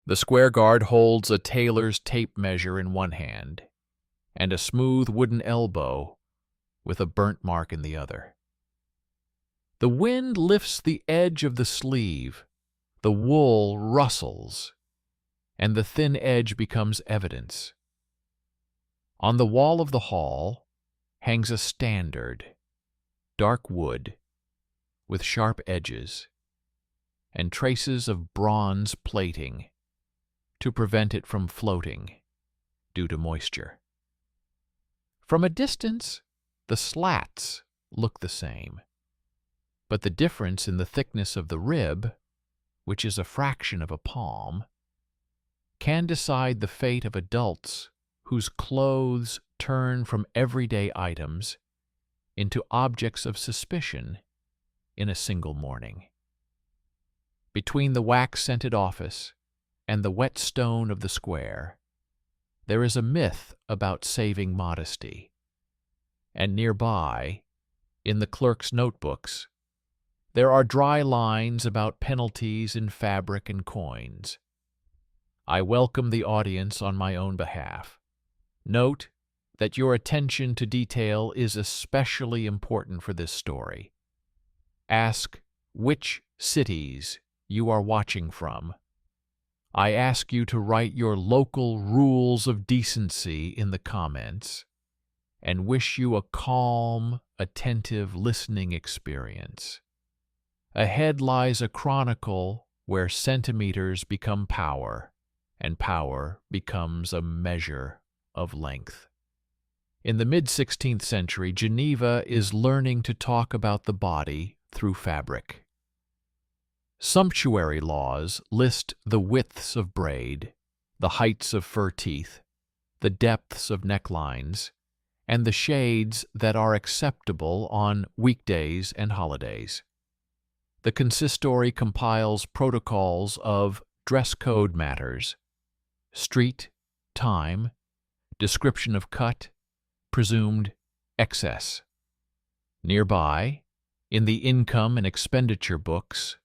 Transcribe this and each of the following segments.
The square guard holds a tailor's tape measure in one hand and a smooth wooden elbow with a burnt mark in the other. The wind lifts the edge of the sleeve, the wool rustles, and the thin edge becomes evidence. On the wall of the hall hangs a standard, dark wood, with sharp edges, and traces of bronze plating to prevent it from floating due to moisture. From a distance, the slats look the same, but the difference in the thickness of the rib, which is a fraction of a palm, can decide the fate of adults whose clothes turn from everyday items into objects of suspicion in a single morning. Between the wax-scented office and the wet stone of the square, there is a myth about saving modesty, and nearby, in the clerk's notebooks, there are dry lines about penalties in fabric and coins. I welcome the audience on my own behalf. Note that your attention to detail is especially important for this story. Ask which cities you are watching from. I ask you to write your local rules of decency in the comments and wish you a calm, attentive listening experience. Ahead lies a chronicle where centimeters become power and power becomes a measure of length. In the mid-16th century, Geneva is learning to talk about the body through fabric. Sumptuary laws list the widths of braid, the heights of fur teeth, the depths of necklines, and the shades that are acceptable on weekdays and holidays. The consistory compiles protocols of dress code matters, street, time, description of cut, presumed excess. Nearby, in the income and expenditure books,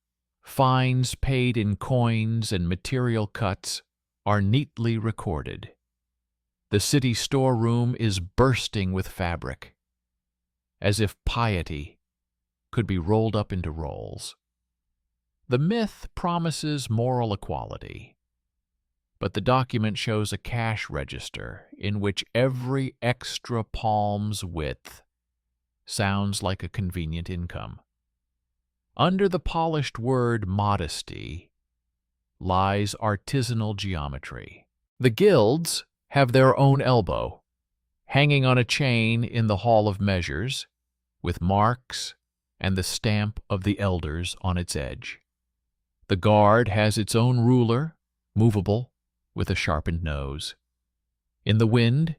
fines paid in coins and material cuts are neatly recorded. The city storeroom is bursting with fabric, as if piety could be rolled up into rolls. The myth promises moral equality, but the document shows a cash register in which every extra palm's width sounds like a convenient income. Under the polished word modesty lies artisanal geometry. The guilds have their own elbow, hanging on a chain in the Hall of Measures, with marks and the stamp of the elders on its edge. The guard has its own ruler, movable, with a sharpened nose. In the wind,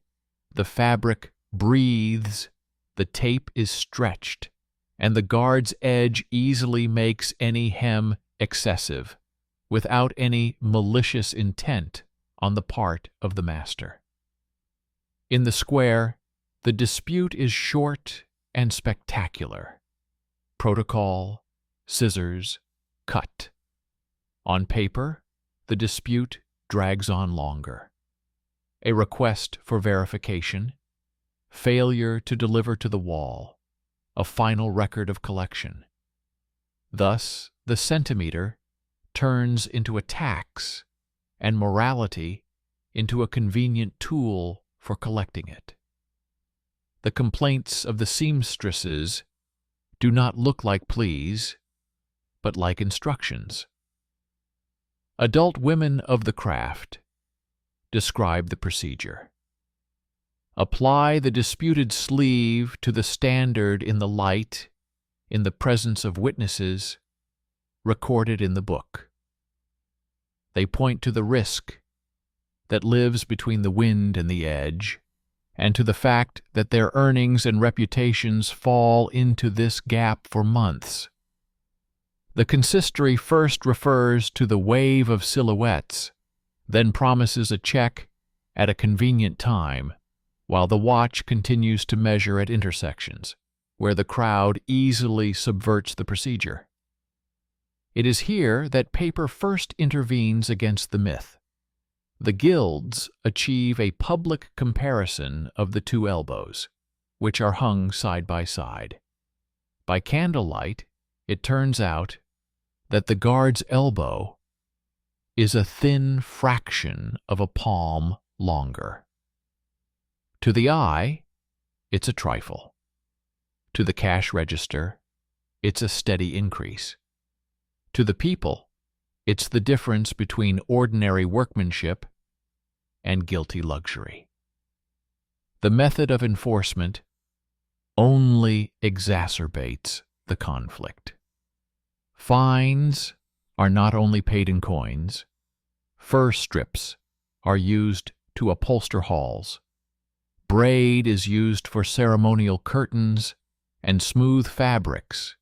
the fabric breathes, the tape is stretched, and the guard's edge easily makes any hem excessive, without any malicious intent on the part of the master. In the square, the dispute is short and spectacular. Protocol, scissors, cut. On paper, the dispute drags on longer. A request for verification, failure to deliver to the wall, a final record of collection. Thus, the centimeter turns into a tax, and morality into a convenient tool for collecting it. The complaints of the seamstresses do not look like pleas, but like instructions. Adult women of the craft describe the procedure. Apply the disputed sleeve to the standard in the light, in the presence of witnesses, recorded in the book. They point to the risk that lives between the wind and the edge, and to the fact that their earnings and reputations fall into this gap for months. The consistory first refers to the wave of silhouettes, then promises a check at a convenient time, while the watch continues to measure at intersections, where the crowd easily subverts the procedure. It is here that paper first intervenes against the myth. The guilds achieve a public comparison of the two elbows, which are hung side by side. By candlelight, it turns out that the guard's elbow is a thin fraction of a palm longer. To the eye, it's a trifle. To the cash register, it's a steady increase. To the people, it's the difference between ordinary workmanship and guilty luxury. The method of enforcement only exacerbates the conflict. Fines are not only paid in coins. Fur strips are used to upholster halls. Braid is used for ceremonial curtains, and smooth fabrics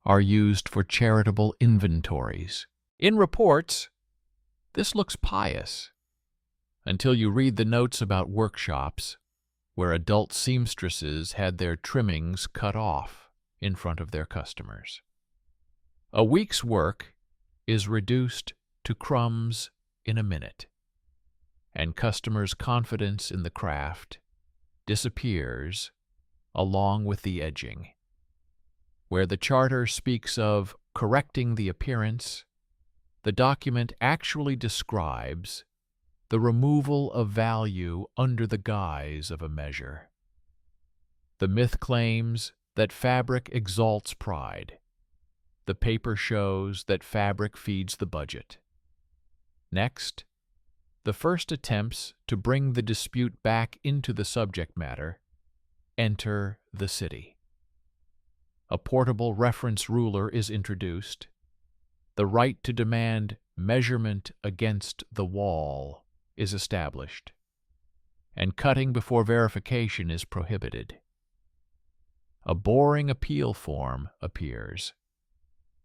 are used for charitable inventories. In reports, this looks pious, until you read the notes about workshops where adult seamstresses had their trimmings cut off in front of their customers. A week's work is reduced to crumbs in a minute, and customers' confidence in the craft disappears along with the edging. Where the charter speaks of correcting the appearance, the document actually describes the removal of value under the guise of a measure. The myth claims that fabric exalts pride. The paper shows that fabric feeds the budget. Next, the first attempts to bring the dispute back into the subject matter enter the city. A portable reference ruler is introduced. The right to demand measurement against the wall is established, and cutting before verification is prohibited. A boring appeal form appears,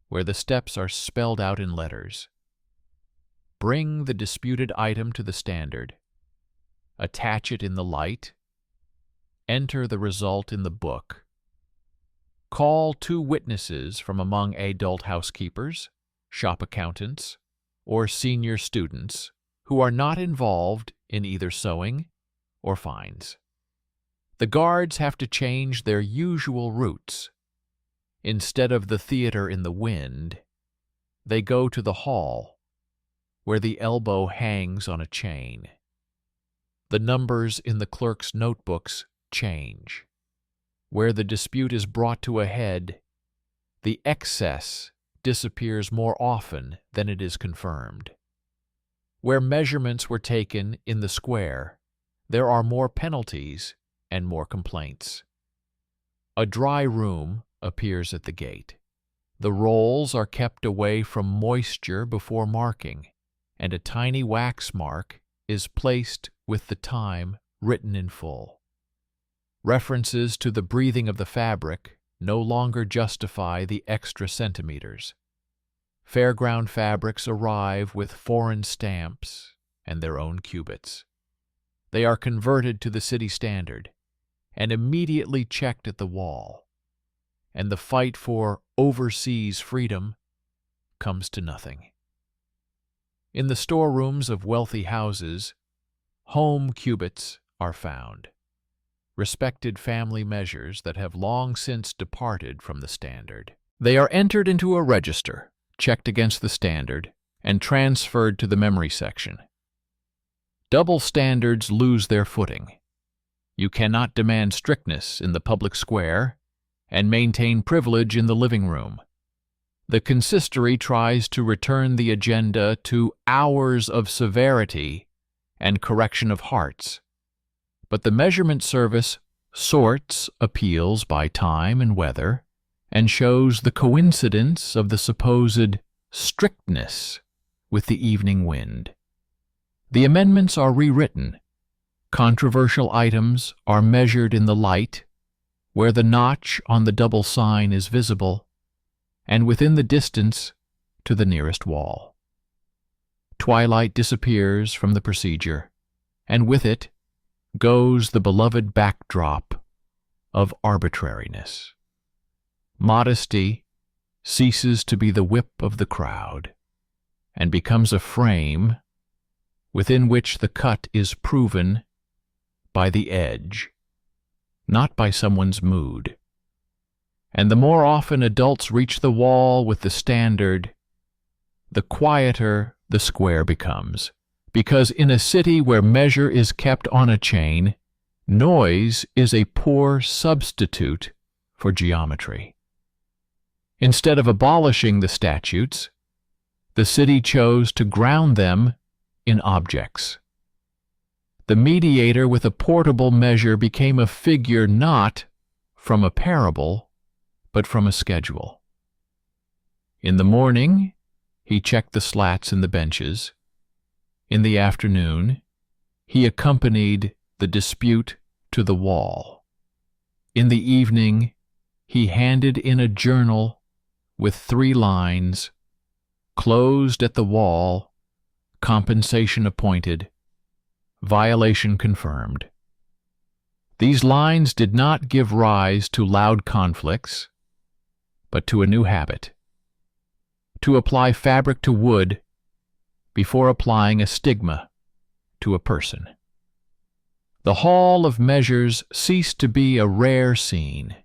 where the steps are spelled out in letters. Bring the disputed item to the standard, attach it in the light, enter the result in the book, call 2 witnesses from among adult housekeepers, shop accountants, or senior students who are not involved in either sewing or fines. The guards have to change their usual routes. Instead of the theater in the wind, they go to the hall, where the elbow hangs on a chain. The numbers in the clerk's notebooks change. Where the dispute is brought to a head, the excess disappears more often than it is confirmed. Where measurements were taken in the square, there are more penalties and more complaints. A dry room appears at the gate. The rolls are kept away from moisture before marking, and a tiny wax mark is placed with the time written in full. References to the breathing of the fabric no longer justify the extra centimeters. Fairground fabrics arrive with foreign stamps and their own cubits. They are converted to the city standard and immediately checked at the wall, and the fight for overseas freedom comes to nothing. In the storerooms of wealthy houses, home cubits are found, respected family measures that have long since departed from the standard. They are entered into a register, checked against the standard, and transferred to the memory section. Double standards lose their footing. You cannot demand strictness in the public square and maintain privilege in the living room. The consistory tries to return the agenda to hours of severity and correction of hearts, but the measurement service sorts appeals by time and weather and shows the coincidence of the supposed strictness with the evening wind. The amendments are rewritten. Controversial items are measured in the light, where the notch on the double sign is visible, and within the distance to the nearest wall. Twilight disappears from the procedure, and with it goes the beloved backdrop of arbitrariness. Modesty ceases to be the whip of the crowd and becomes a frame within which the cut is proven by the edge, not by someone's mood. And the more often adults reach the wall with the standard, the quieter the square becomes. Because in a city where measure is kept on a chain, noise is a poor substitute for geometry. Instead of abolishing the statutes, the city chose to ground them in objects. The mediator with a portable measure became a figure not from a parable, but from a schedule. In the morning, he checked the slats in the benches. In the afternoon, he accompanied the dispute to the wall. In the evening, he handed in a journal with 3 lines, closed at the wall, compensation appointed, violation confirmed. These lines did not give rise to loud conflicts, but to a new habit: to apply fabric to wood before applying a stigma to a person. The hall of measures ceased to be a rare scene.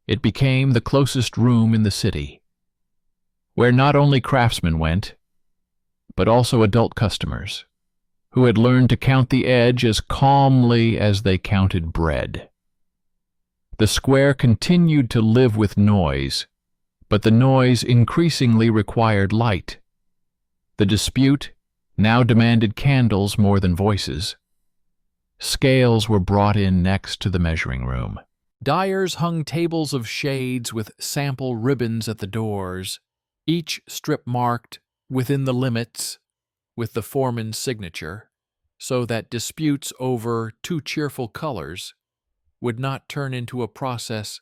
It became the closest room in the city, where not only craftsmen went, but also adult customers, who had learned to count the edge as calmly as they counted bread. The square continued to live with noise, but the noise increasingly required light. The dispute now demanded candles more than voices. Scales were brought in next to the measuring room. Dyers hung tables of shades with sample ribbons at the doors, each strip marked within the limits with the foreman's signature, so that disputes over too cheerful colors would not turn into a process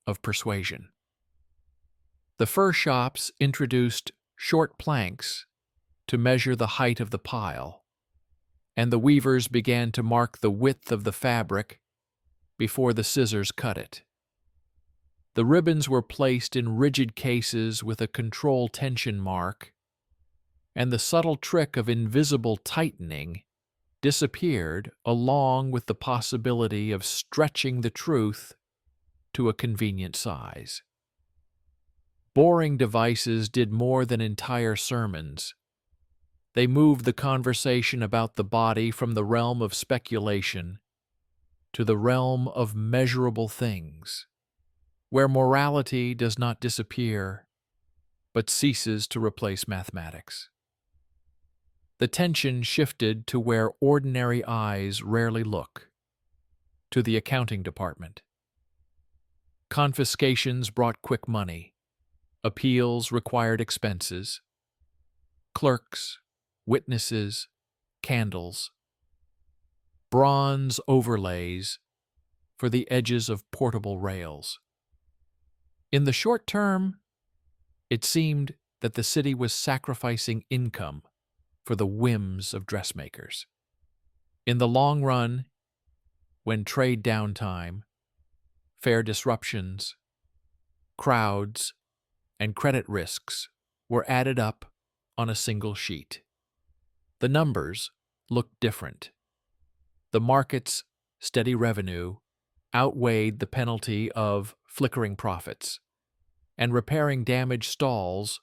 of persuasion. The fur shops introduced short planks to measure the height of the pile, and the weavers began to mark the width of the fabric before the scissors cut it. The ribbons were placed in rigid cases with a control tension mark, and the subtle trick of invisible tightening disappeared along with the possibility of stretching the truth to a convenient size. Boring devices did more than entire sermons. They moved the conversation about the body from the realm of speculation to the realm of measurable things, where morality does not disappear, but ceases to replace mathematics. The tension shifted to where ordinary eyes rarely look, to the accounting department. Confiscations brought quick money. Appeals required expenses. Clerks, witnesses, candles. Bronze overlays for the edges of portable rails. In the short term, it seemed that the city was sacrificing income for the whims of dressmakers. In the long run, when trade downtime, fare disruptions, crowds, and credit risks were added up on a single sheet, the numbers looked different. The market's steady revenue outweighed the penalty of flickering profits, and repairing damaged stalls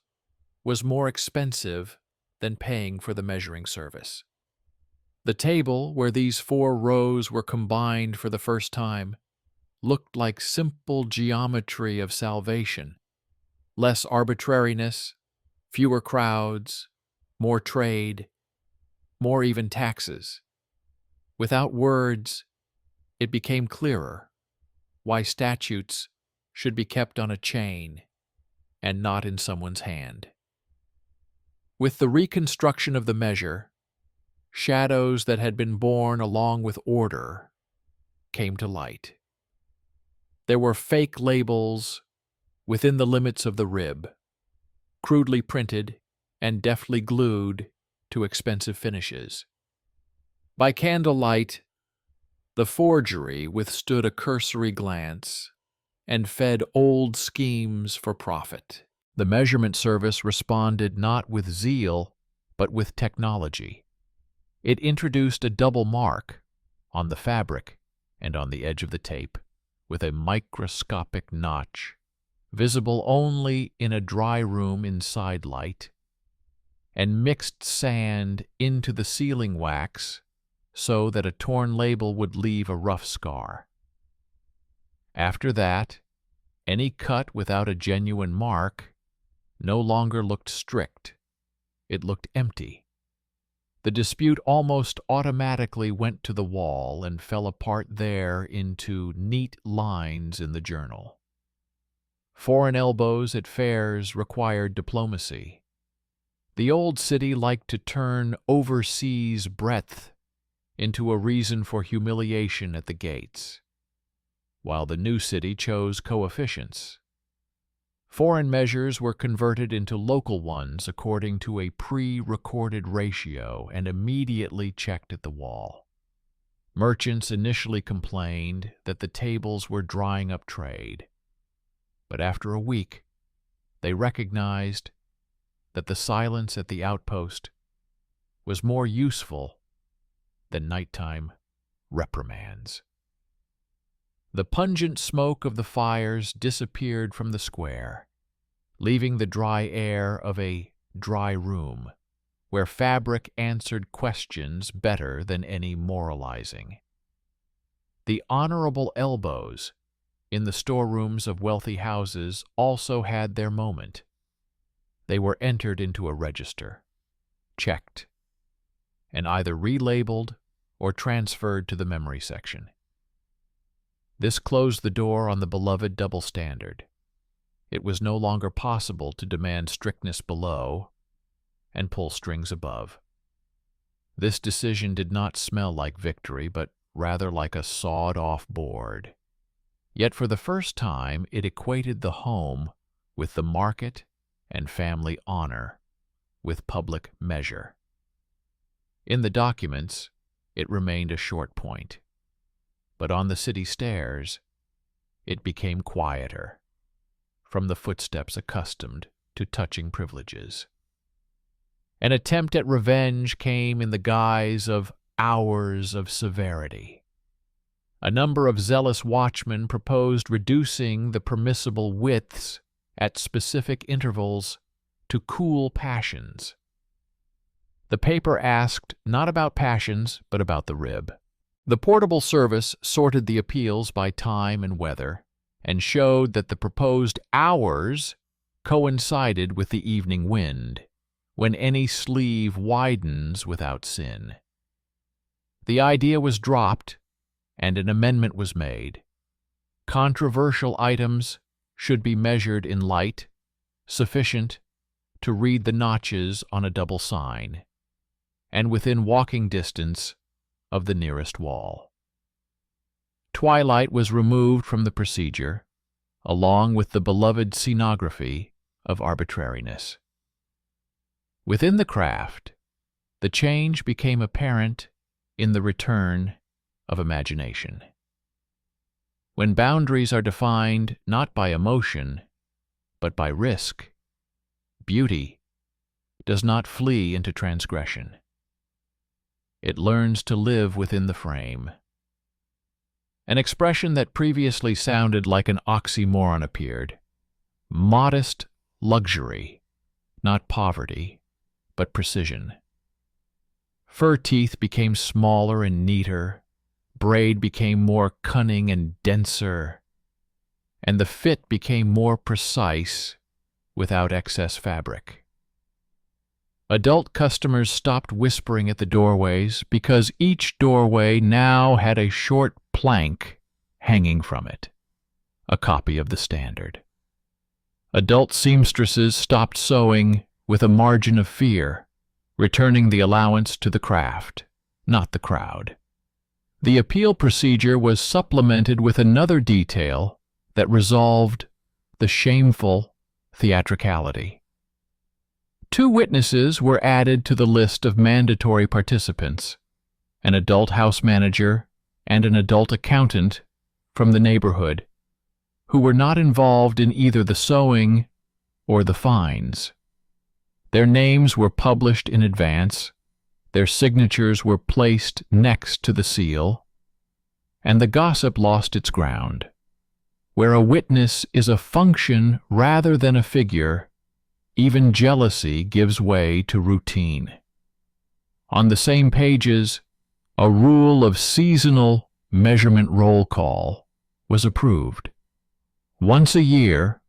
was more expensive than paying for the measuring service. The table where these 4 rows were combined for the first time looked like simple geometry of salvation: less arbitrariness, fewer crowds, more trade, more even taxes. Without words, it became clearer why statutes should be kept on a chain and not in someone's hand. With the reconstruction of the measure, shadows that had been born along with order came to light. There were fake labels within the limits of the rib, crudely printed and deftly glued to expensive finishes. By candlelight, the forgery withstood a cursory glance and fed old schemes for profit. The measurement service responded not with zeal, but with technology. It introduced a double mark on the fabric and on the edge of the tape, with a microscopic notch, visible only in a dry room inside light, and mixed sand into the sealing wax so that a torn label would leave a rough scar. After that, any cut without a genuine mark no longer looked strict. It looked empty. The dispute almost automatically went to the wall and fell apart there into neat lines in the journal. Foreign elbows at fairs required diplomacy. The old city liked to turn overseas breadth into a reason for humiliation at the gates, while the new city chose coefficients. Foreign measures were converted into local ones according to a pre-recorded ratio and immediately checked at the wall. Merchants initially complained that the tables were drying up trade, but after a week, they recognized that the silence at the outpost was more useful than nighttime reprimands. The pungent smoke of the fires disappeared from the square, leaving the dry air of a dry room, where fabric answered questions better than any moralizing. The honorable elbows in the storerooms of wealthy houses also had their moment. They were entered into a register, checked, and either relabeled or transferred to the memory section. This closed the door on the beloved double standard. It was no longer possible to demand strictness below and pull strings above. This decision did not smell like victory, but rather like a sawed-off board. Yet for the first time it equated the home with the market and family honor with public measure. In the documents, it remained a short point, but on the city stairs, it became quieter, from the footsteps accustomed to touching privileges. An attempt at revenge came in the guise of hours of severity. A number of zealous watchmen proposed reducing the permissible widths at specific intervals to cool passions. The paper asked not about passions, but about the rib. The portable service sorted the appeals by time and weather, and showed that the proposed hours coincided with the evening wind, when any sleeve widens without sin. The idea was dropped, and an amendment was made. Controversial items should be measured in light, sufficient to read the notches on a double sign, and within walking distance of the nearest wall. Twilight was removed from the procedure, along with the beloved scenography of arbitrariness. Within the craft, the change became apparent in the return of imagination. When boundaries are defined not by emotion, but by risk, beauty does not flee into transgression. It learns to live within the frame. An expression that previously sounded like an oxymoron appeared. Modest luxury, not poverty, but precision. Fur teeth became smaller and neater, braid became more cunning and denser, and the fit became more precise without excess fabric. Adult customers stopped whispering at the doorways because each doorway now had a short plank hanging from it, a copy of the standard. Adult seamstresses stopped sewing with a margin of fear, returning the allowance to the craft, not the crowd. The appeal procedure was supplemented with another detail that resolved the shameful theatricality. 2 witnesses were added to the list of mandatory participants, an adult house manager and an adult accountant from the neighborhood, who were not involved in either the sewing or the fines. Their names were published in advance, their signatures were placed next to the seal, and the gossip lost its ground. Where a witness is a function rather than a figure, even jealousy gives way to routine. On the same pages, a rule of seasonal measurement roll call was approved. Once a year,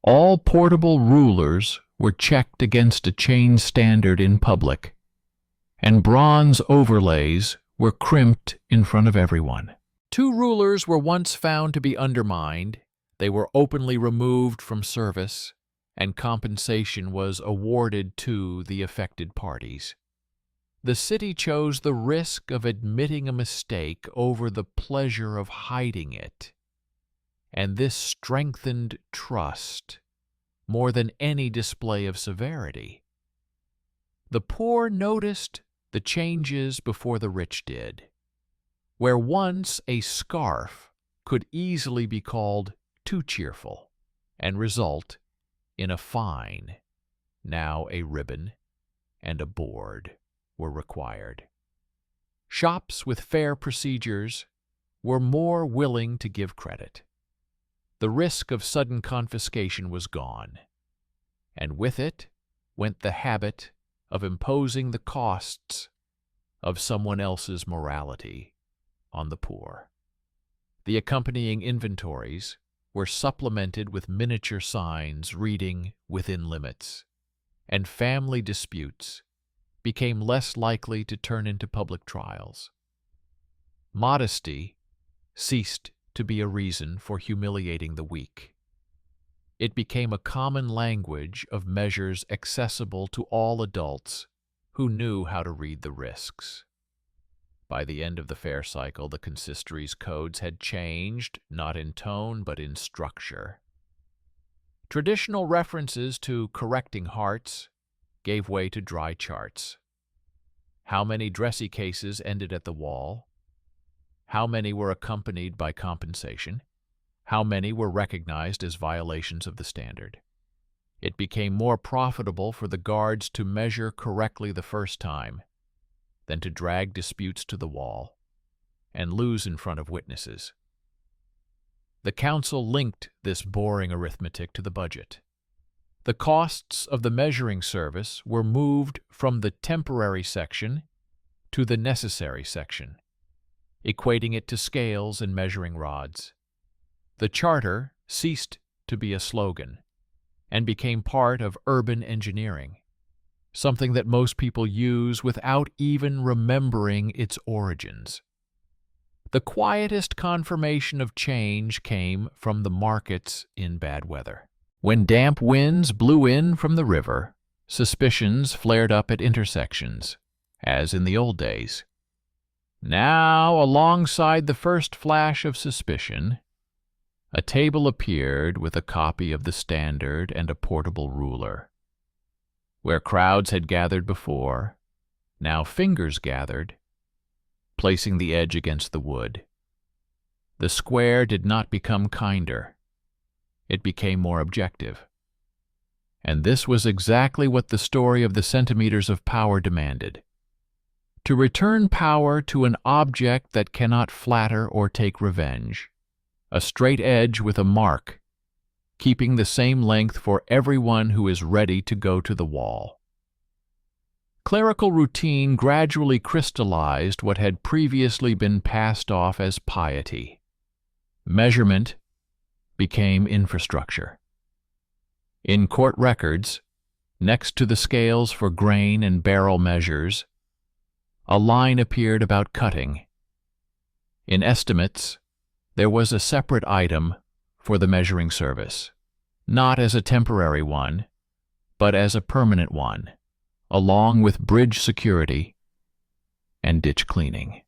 all portable rulers were checked against a chain standard in public, and bronze overlays were crimped in front of everyone. 2 rulers were once found to be undermined, they were openly removed from service, and compensation was awarded to the affected parties. The city chose the risk of admitting a mistake over the pleasure of hiding it, and this strengthened trust more than any display of severity. The poor noticed the changes before the rich did. Where once a scarf could easily be called too cheerful and result in a fine, now a ribbon and a board were required. Shops with fair procedures were more willing to give credit. The risk of sudden confiscation was gone, and with it went the habit of imposing the costs of someone else's morality on the poor. The accompanying inventories were supplemented with miniature signs reading "within limits," and family disputes became less likely to turn into public trials. Modesty ceased to be a reason for humiliating the weak. It became a common language of measures accessible to all adults who knew how to read the risks. By the end of the fair cycle, the consistory's codes had changed, not in tone but in structure. Traditional references to correcting hearts gave way to dry charts. How many dressy cases ended at the wall? How many were accompanied by compensation? How many were recognized as violations of the standard? It became more profitable for the guards to measure correctly the first time than to drag disputes to the wall and lose in front of witnesses. The council linked this boring arithmetic to the budget. The costs of the measuring service were moved from the temporary section to the necessary section, equating it to scales and measuring rods. The charter ceased to be a slogan and became part of urban engineering, something that most people use without even remembering its origins. The quietest confirmation of change came from the markets in bad weather. When damp winds blew in from the river, suspicions flared up at intersections, as in the old days. Now, alongside the first flash of suspicion, a table appeared with a copy of the standard and a portable ruler. Where crowds had gathered before, now fingers gathered, placing the edge against the wood. The square did not become kinder. It became more objective. And this was exactly what the story of the centimeters of power demanded. To return power to an object that cannot flatter or take revenge. A straight edge with a mark, keeping the same length for everyone who is ready to go to the wall. Clerical routine gradually crystallized what had previously been passed off as piety. Measurement became infrastructure. In court records, next to the scales for grain and barrel measures, a line appeared about cutting. In estimates, there was a separate item for the measuring service, not as a temporary one, but as a permanent one, along with bridge security and ditch cleaning.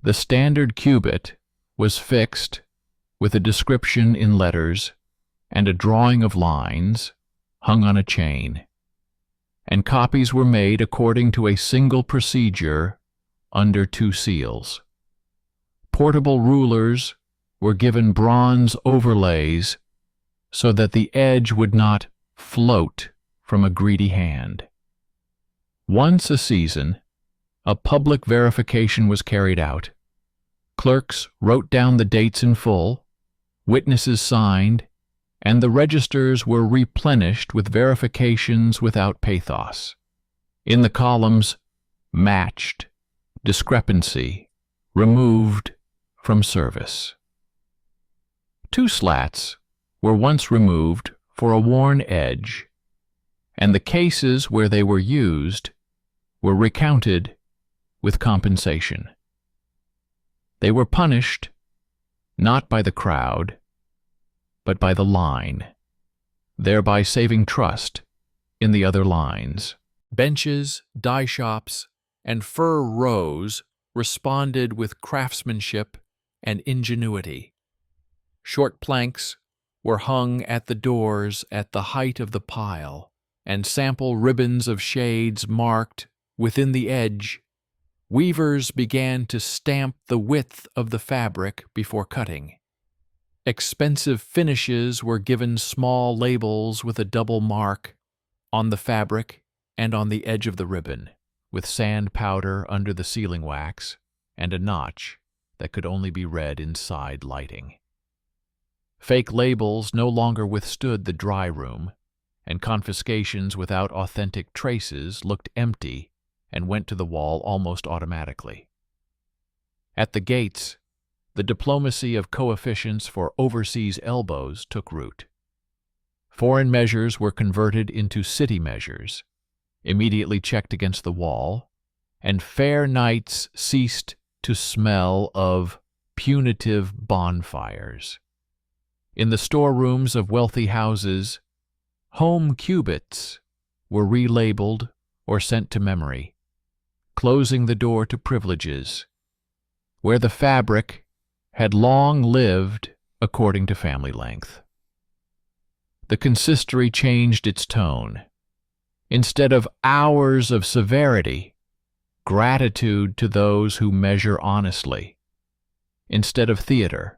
The standard cubit was fixed with a description in letters and a drawing of lines hung on a chain, and copies were made according to a single procedure under 2 seals. Portable rulers were given bronze overlays so that the edge would not float from a greedy hand. Once a season, a public verification was carried out. Clerks wrote down the dates in full, witnesses signed, and the registers were replenished with verifications without pathos. In the columns, matched, discrepancy, removed from service. 2 slats were once removed for a worn edge, and the cases where they were used were recounted with compensation. They were punished not by the crowd, but by the line, thereby saving trust in the other lines. Benches, dye shops, and fur rows responded with craftsmanship and ingenuity. Short planks were hung at the doors at the height of the pile, and sample ribbons of shades marked within the edge. Weavers began to stamp the width of the fabric before cutting. Expensive finishes were given small labels with a double mark on the fabric and on the edge of the ribbon, with sand powder under the sealing wax and a notch that could only be read inside lighting. Fake labels no longer withstood the dry room, and confiscations without authentic traces looked empty and went to the wall almost automatically. At the gates, the diplomacy of coefficients for overseas elbows took root. Foreign measures were converted into city measures, immediately checked against the wall, and fair nights ceased to smell of punitive bonfires. In the storerooms of wealthy houses, home cubits were relabeled or sent to memory, closing the door to privileges, where the fabric had long lived according to family length. The consistory changed its tone. Instead of hours of severity, gratitude to those who measure honestly. Instead of theater,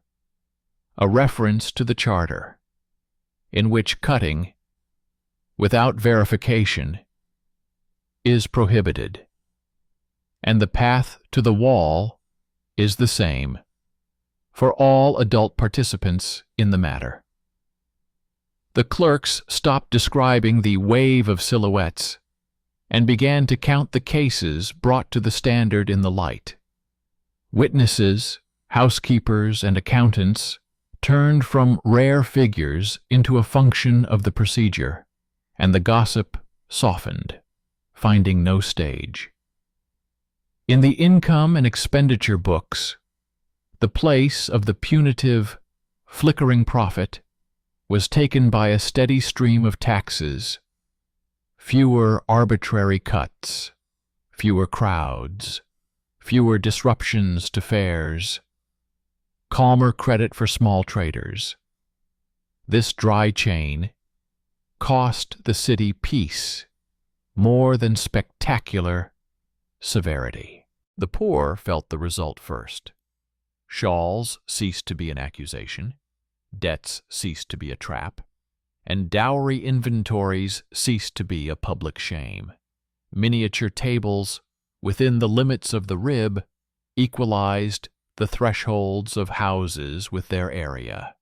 a reference to the Charter, in which cutting, without verification, is prohibited, and the path to the wall is the same for all adult participants in the matter. The clerks stopped describing the wave of silhouettes and began to count the cases brought to the standard in the light. Witnesses, housekeepers, and accountants turned from rare figures into a function of the procedure, and the gossip softened, finding no stage. In the income and expenditure books, the place of the punitive, flickering profit was taken by a steady stream of taxes, fewer arbitrary cuts, fewer crowds, fewer disruptions to fairs, calmer credit for small traders. This dry chain cost the city peace more than spectacular severity. The poor felt the result first. Shawls ceased to be an accusation, debts ceased to be a trap, and dowry inventories ceased to be a public shame. Miniature tables within the limits of the rib equalized the thresholds of houses with their area,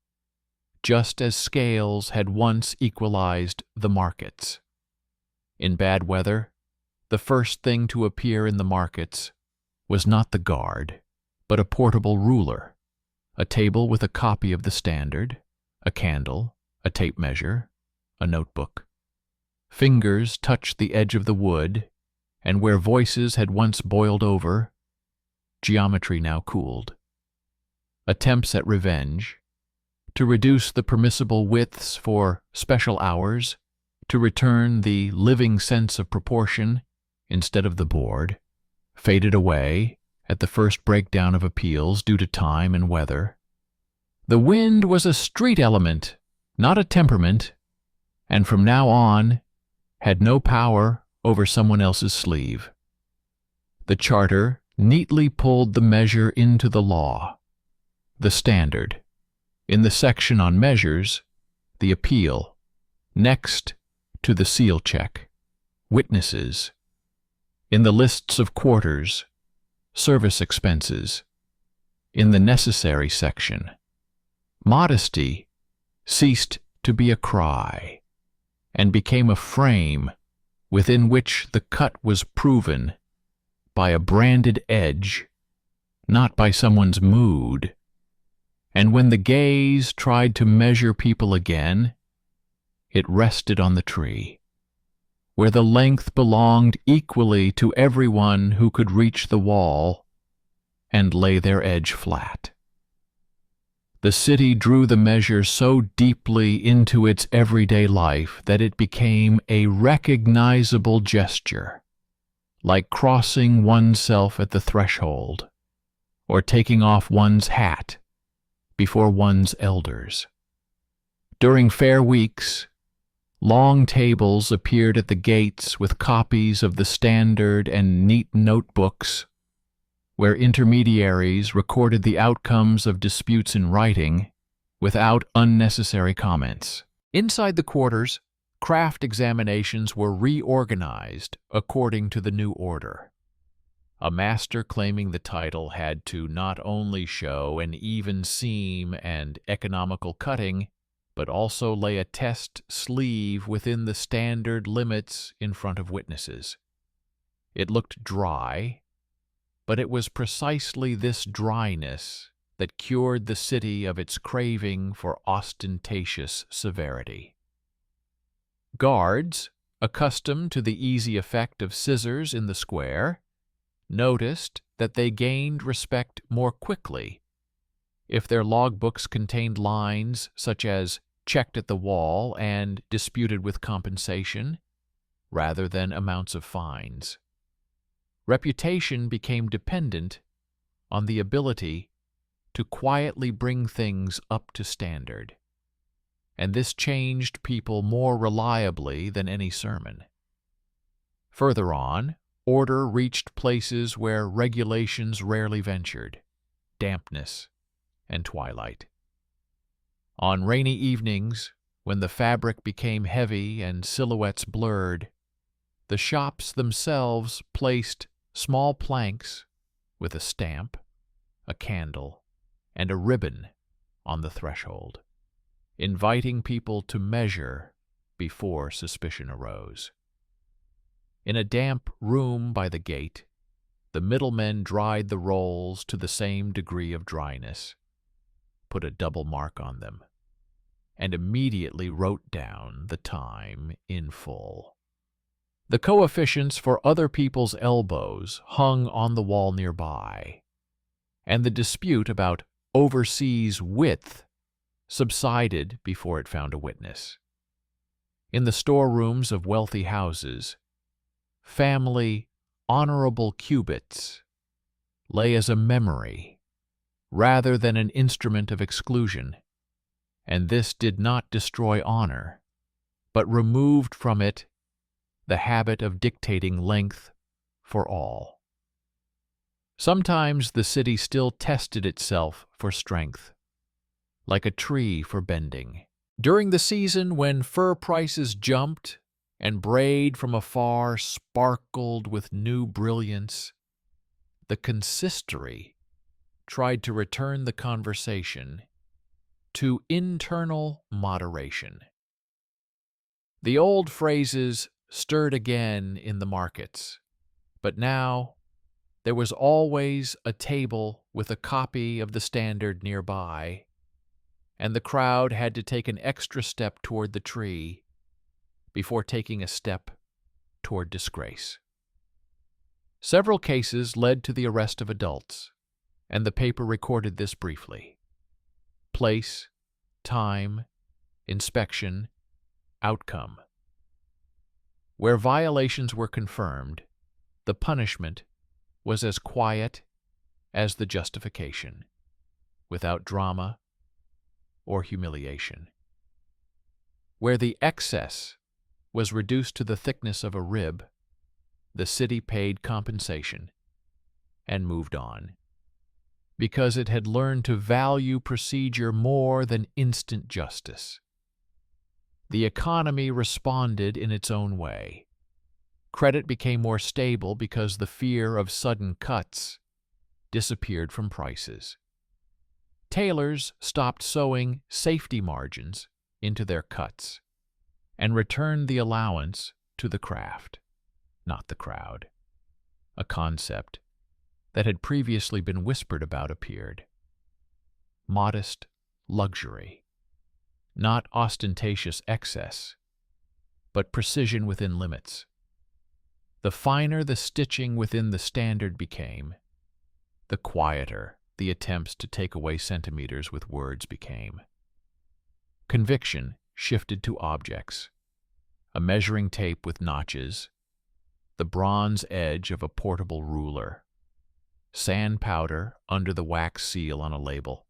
just as scales had once equalized the markets. In bad weather, the first thing to appear in the markets was not the guard, but a portable ruler, a table with a copy of the standard, a candle, a tape measure, a notebook. Fingers touched the edge of the wood, and where voices had once boiled over, geometry now cooled. Attempts at revenge, to reduce the permissible widths for special hours, to return the living sense of proportion instead of the board, faded away at the first breakdown of appeals due to time and weather. The wind was a street element, not a temperament, and from now on had no power over someone else's sleeve. The Charter neatly pulled the measure into the law. The standard, in the section on measures, the appeal, next to the seal check, witnesses, in the lists of quarters, service expenses, in the necessary section. Modesty ceased to be a cry and became a frame within which the cut was proven by a branded edge, not by someone's mood. And when the gaze tried to measure people again, it rested on the tree, where the length belonged equally to everyone who could reach the wall and lay their edge flat. The city drew the measure so deeply into its everyday life that it became a recognizable gesture, like crossing oneself at the threshold, or taking off one's hat before one's elders. During fair weeks, long tables appeared at the gates with copies of the standard and neat notebooks, where intermediaries recorded the outcomes of disputes in writing without unnecessary comments. Inside the quarters, craft examinations were reorganized according to the new order. A master claiming the title had to not only show an even seam and economical cutting, but also lay a test sleeve within the standard limits in front of witnesses. It looked dry, but it was precisely this dryness that cured the city of its craving for ostentatious severity. Guards, accustomed to the easy effect of scissors in the square, noticed that they gained respect more quickly if their logbooks contained lines such as checked at the wall and disputed with compensation, rather than amounts of fines. Reputation became dependent on the ability to quietly bring things up to standard, and this changed people more reliably than any sermon. Further on, order reached places where regulations rarely ventured: dampness and twilight. On rainy evenings, when the fabric became heavy and silhouettes blurred, the shops themselves placed small planks with a stamp, a candle, and a ribbon on the threshold, inviting people to measure before suspicion arose. In a damp room by the gate, the middlemen dried the rolls to the same degree of dryness, put a double mark on them, and immediately wrote down the time in full. The coefficients for other people's elbows hung on the wall nearby, and the dispute about overseas width subsided before it found a witness. In the storerooms of wealthy houses, family honorable cubits lay as a memory rather than an instrument of exclusion, and this did not destroy honor, but removed from it the habit of dictating length for all. Sometimes the city still tested itself for strength, like a tree for bending. During the season when fur prices jumped and braid from afar sparkled with new brilliance, the consistory tried to return the conversation to internal moderation. The old phrases stirred again in the markets, but now there was always a table with a copy of the Standard nearby, and the crowd had to take an extra step toward the tree before taking a step toward disgrace. Several cases led to the arrest of adults, and the paper recorded this briefly: place, time, inspection, outcome. Where violations were confirmed, the punishment was as quiet as the justification, without drama or humiliation. Where the excess was reduced to the thickness of a rib, the city paid compensation and moved on, because it had learned to value procedure more than instant justice. The economy responded in its own way. Credit became more stable because the fear of sudden cuts disappeared from prices. Tailors stopped sewing safety margins into their cuts and returned the allowance to the craft, not the crowd. A concept that had previously been whispered about appeared. Modest luxury, not ostentatious excess, but precision within limits. The finer the stitching within the standard became, the quieter the attempts to take away centimeters with words became. Conviction shifted to objects, a measuring tape with notches, the bronze edge of a portable ruler, sand powder under the wax seal on a label,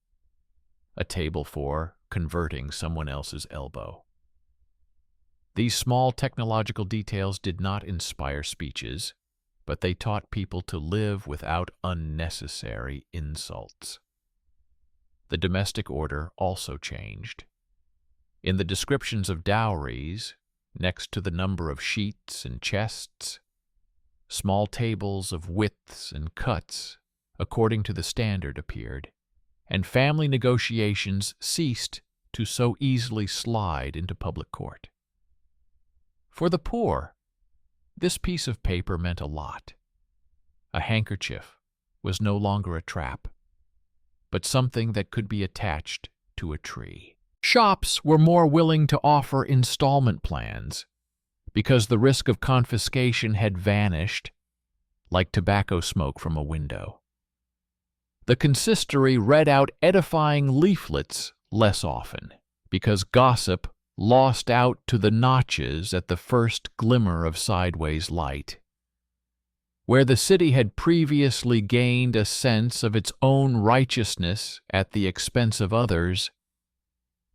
a table for converting someone else's elbow. These small technological details did not inspire speeches, but they taught people to live without unnecessary insults. The domestic order also changed. In the descriptions of dowries, next to the number of sheets and chests, small tables of widths and cuts, according to the standard, appeared, and family negotiations ceased to so easily slide into public court. For the poor, this piece of paper meant a lot. A handkerchief was no longer a trap, but something that could be attached to a tree. Shops were more willing to offer installment plans because the risk of confiscation had vanished like tobacco smoke from a window. The consistory read out edifying leaflets less often because gossip lost out to the notches at the first glimmer of sideways light. Where the city had previously gained a sense of its own righteousness at the expense of others,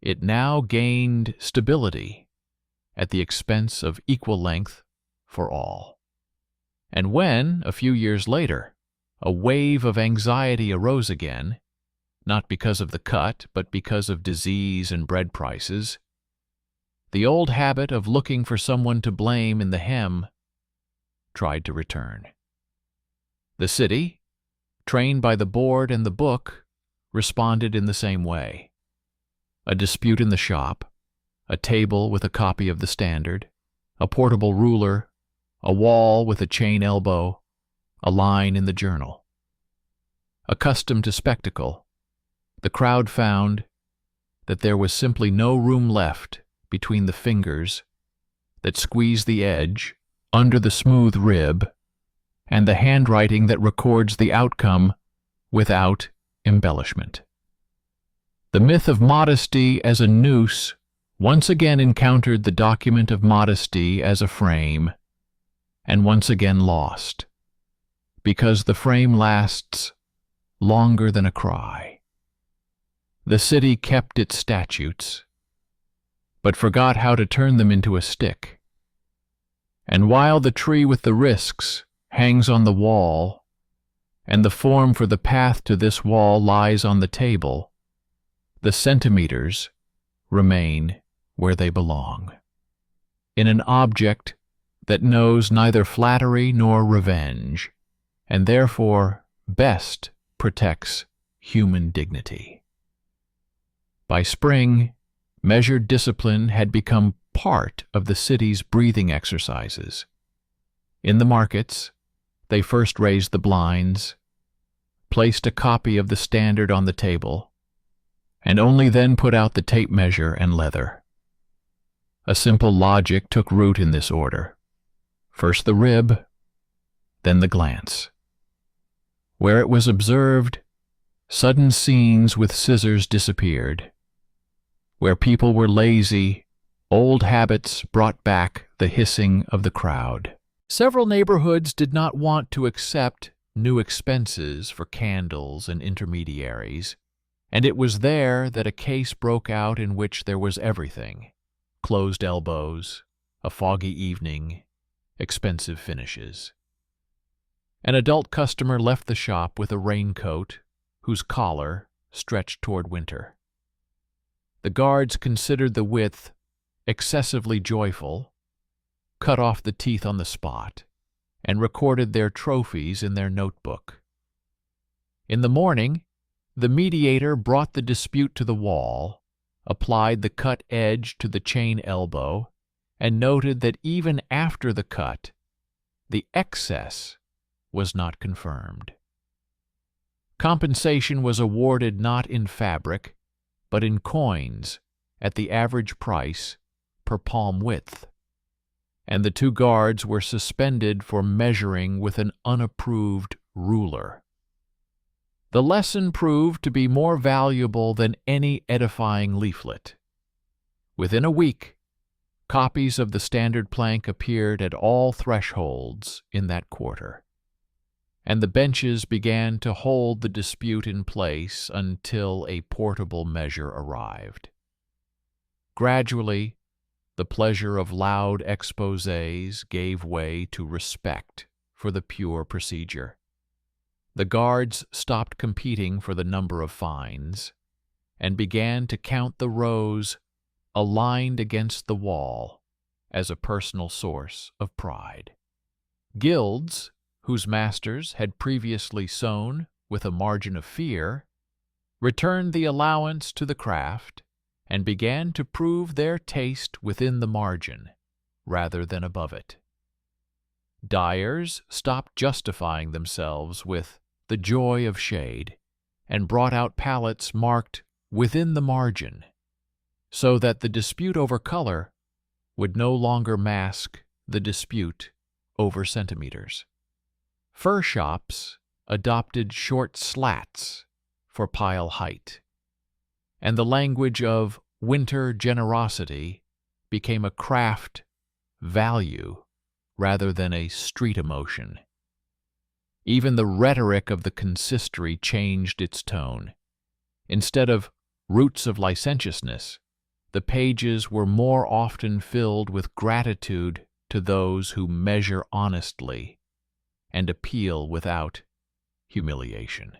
it now gained stability at the expense of equal length for all. And when, a few years later, a wave of anxiety arose again, not because of the cut, but because of disease and bread prices, the old habit of looking for someone to blame in the hem tried to return. The city, trained by the board and the book, responded in the same way. A dispute in the shop, a table with a copy of the standard, a portable ruler, a wall with a chain elbow, a line in the journal. Accustomed to spectacle, the crowd found that there was simply no room left between the fingers that squeeze the edge under the smooth rib and the handwriting that records the outcome without embellishment. The myth of modesty as a noose once again encountered the document of modesty as a frame, and once again lost, because the frame lasts longer than a cry. The city kept its statutes, but forgot how to turn them into a stick. And while the tree with the risks hangs on the wall, and the form for the path to this wall lies on the table, the centimeters remain where they belong, in an object that knows neither flattery nor revenge, and therefore best protects human dignity. By spring, measured discipline had become part of the city's breathing exercises. In the markets, they first raised the blinds, placed a copy of the standard on the table, and only then put out the tape measure and leather. A simple logic took root in this order. First the rib, then the glance. Where it was observed, sudden scenes with scissors disappeared. Where people were lazy, old habits brought back the hissing of the crowd. Several neighborhoods did not want to accept new expenses for candles and intermediaries, and it was there that a case broke out in which there was everything: closed elbows, a foggy evening, expensive finishes. An adult customer left the shop with a raincoat whose collar stretched toward winter. The guards considered the width excessively joyful, cut off the teeth on the spot, and recorded their trophies in their notebook. In the morning, the mediator brought the dispute to the wall, applied the cut edge to the chain elbow, and noted that even after the cut, the excess was not confirmed. Compensation was awarded not in fabric, but in coins at the average price per palm width, and the two guards were suspended for measuring with an unapproved ruler. The lesson proved to be more valuable than any edifying leaflet. Within a week, copies of the standard plank appeared at all thresholds in that quarter, and the benches began to hold the dispute in place until a portable measure arrived. Gradually, the pleasure of loud exposés gave way to respect for the pure procedure. The guards stopped competing for the number of fines and began to count the rows aligned against the wall as a personal source of pride. Guilds, whose masters had previously sown with a margin of fear, returned the allowance to the craft and began to prove their taste within the margin rather than above it. Dyers stopped justifying themselves with the joy of shade and brought out palettes marked within the margin, so that the dispute over color would no longer mask the dispute over centimeters. Fur shops adopted short slats for pile height, and the language of winter generosity became a craft value rather than a street emotion. Even the rhetoric of the consistory changed its tone. Instead of roots of licentiousness, the pages were more often filled with gratitude to those who measure honestly and appeal without humiliation.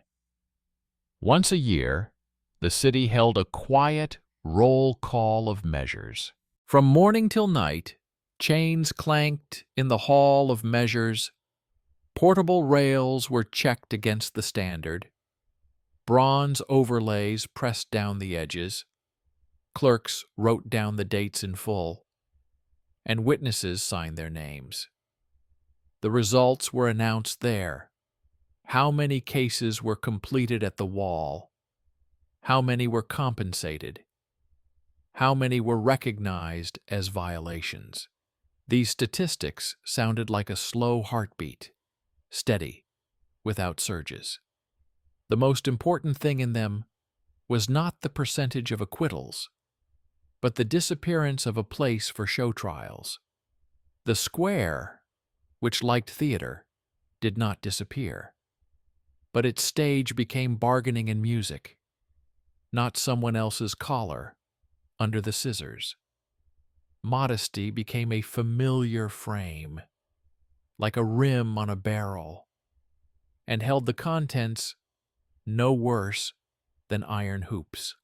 Once a year, the city held a quiet roll call of measures. From morning till night, chains clanked in the hall of measures, portable rails were checked against the standard, bronze overlays pressed down the edges, clerks wrote down the dates in full, and witnesses signed their names. The results were announced there. How many cases were completed at the wall? How many were compensated? How many were recognized as violations? These statistics sounded like a slow heartbeat, steady, without surges. The most important thing in them was not the percentage of acquittals, but the disappearance of a place for show trials. The square, which liked theater, did not disappear, but its stage became bargaining and music, not someone else's collar under the scissors. Modesty became a familiar frame, like a rim on a barrel, and held the contents no worse than iron hoops.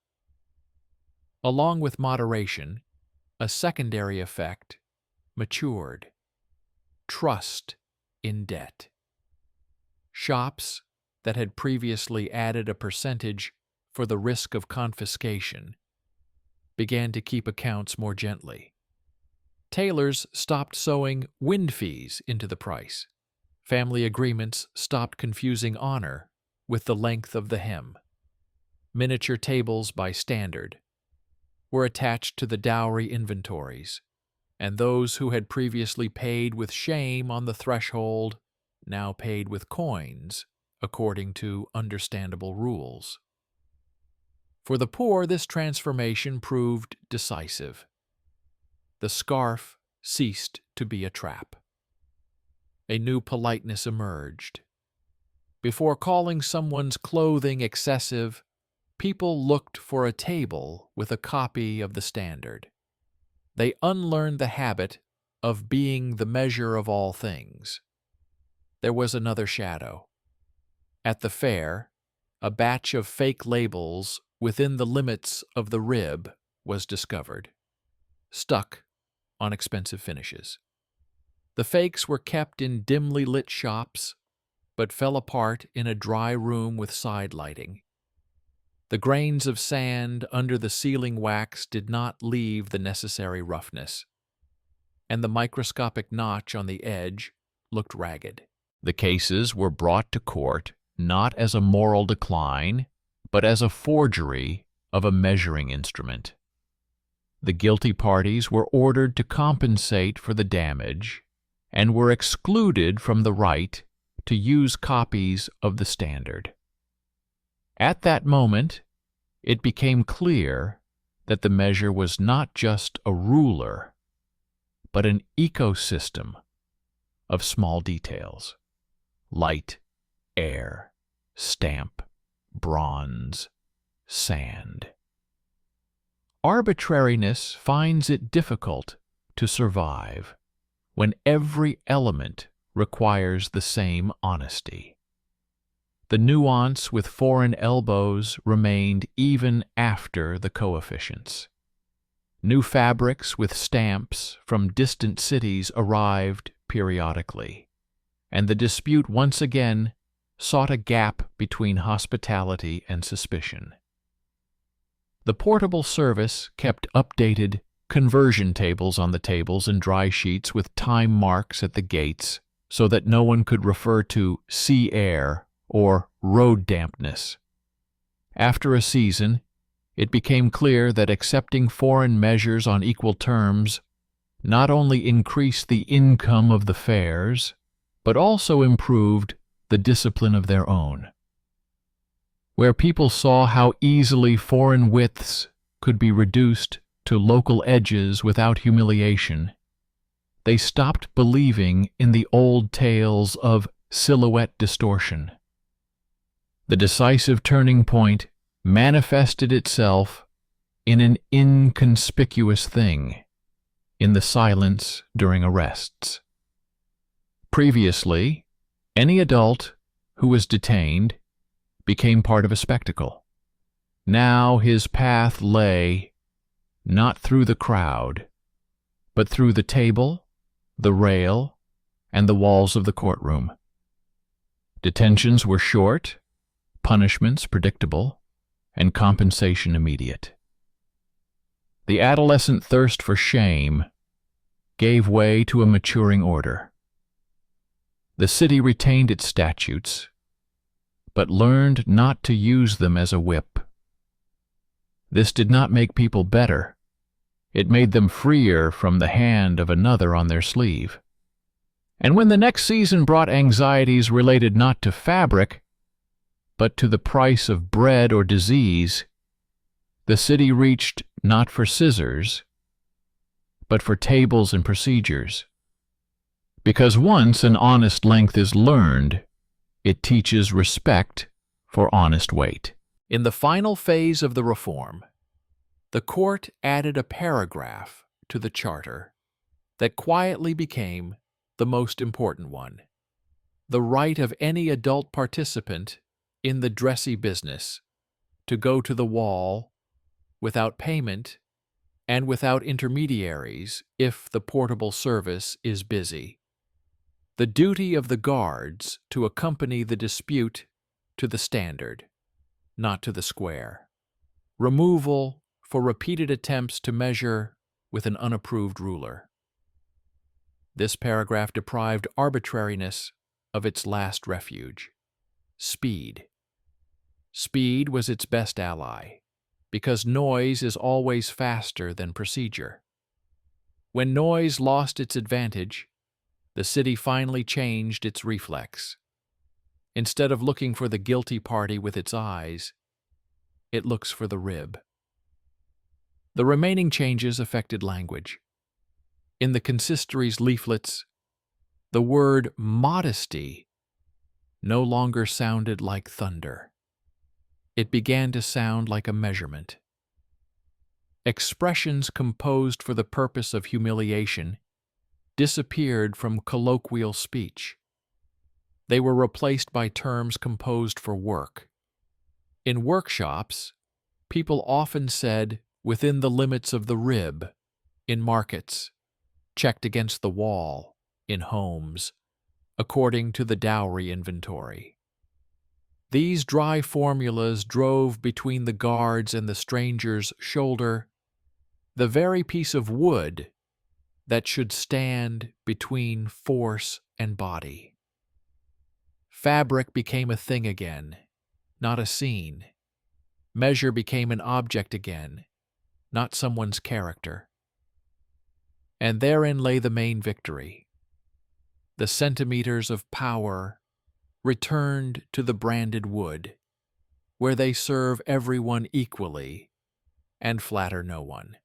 Along with moderation, a secondary effect matured: trust in debt. Shops that had previously added a percentage for the risk of confiscation began to keep accounts more gently. Tailors stopped sewing wind fees into the price. Family agreements stopped confusing honor with the length of the hem. Miniature tables by standard were attached to the dowry inventories, and those who had previously paid with shame on the threshold now paid with coins according to understandable rules. For the poor, this transformation proved decisive. The scarf ceased to be a trap. A new politeness emerged. Before calling someone's clothing excessive, people looked for a table with a copy of the standard. They unlearned the habit of being the measure of all things. There was another shadow. At the fair, a batch of fake labels within the limits of the rib was discovered. stuck on expensive finishes. The fakes were kept in dimly lit shops, but fell apart in a dry room with side lighting. The grains of sand under the sealing wax did not leave the necessary roughness, and the microscopic notch on the edge looked ragged. The cases were brought to court not as a moral decline, but as a forgery of a measuring instrument. The guilty parties were ordered to compensate for the damage and were excluded from the right to use copies of the standard. At that moment, it became clear that the measure was not just a ruler, but an ecosystem of small details: light, air, stamp, bronze, sand. Arbitrariness finds it difficult to survive when every element requires the same honesty. The nuance with foreign elbows remained even after the coefficients. New fabrics with stamps from distant cities arrived periodically, and the dispute once again sought a gap between hospitality and suspicion. The portable service kept updated conversion tables on the tables and dry sheets with time marks at the gates so that no one could refer to sea air or road dampness. After a season, it became clear that accepting foreign measures on equal terms not only increased the income of the fairs, but also improved the discipline of their own. Where people saw how easily foreign widths could be reduced to local edges without humiliation, they stopped believing in the old tales of silhouette distortion. The decisive turning point manifested itself in an inconspicuous thing: in the silence during arrests. Previously, any adult who was detained became part of a spectacle. Now his path lay not through the crowd, but through the table, the rail, and the walls of the courtroom. Detentions were short, punishments predictable, and compensation immediate. The adolescent thirst for shame gave way to a maturing order. The city retained its statutes, but learned not to use them as a whip. This did not make people better. It made them freer from the hand of another on their sleeve. And when the next season brought anxieties related not to fabric, but to the price of bread or disease, the city reached not for scissors, but for tables and procedures. Because once an honest length is learned, it teaches respect for honest weight. In the final phase of the reform, the court added a paragraph to the charter that quietly became the most important one: the right of any adult participant in the dressy business to go to the wall without payment and without intermediaries if the portable service is busy. The duty of the guards to accompany the dispute to the standard, not to the square. Removal for repeated attempts to measure with an unapproved ruler. This paragraph deprived arbitrariness of its last refuge: speed. Speed was its best ally, because noise is always faster than procedure. When noise lost its advantage, the city finally changed its reflex. Instead of looking for the guilty party with its eyes, it looks for the rib. The remaining changes affected language. In the consistory's leaflets, the word modesty no longer sounded like thunder. It began to sound like a measurement. Expressions composed for the purpose of humiliation disappeared from colloquial speech. They were replaced by terms composed for work. In workshops, people often said, "within the limits of the rib," in markets, checked against the wall, in homes, according to the dowry inventory. These dry formulas drove between the guard's and the stranger's shoulder the very piece of wood that should stand between force and body. Fabric became a thing again, not a scene. Measure became an object again, not someone's character. And therein lay the main victory. The centimeters of power returned to the branded wood, where they serve everyone equally and flatter no one.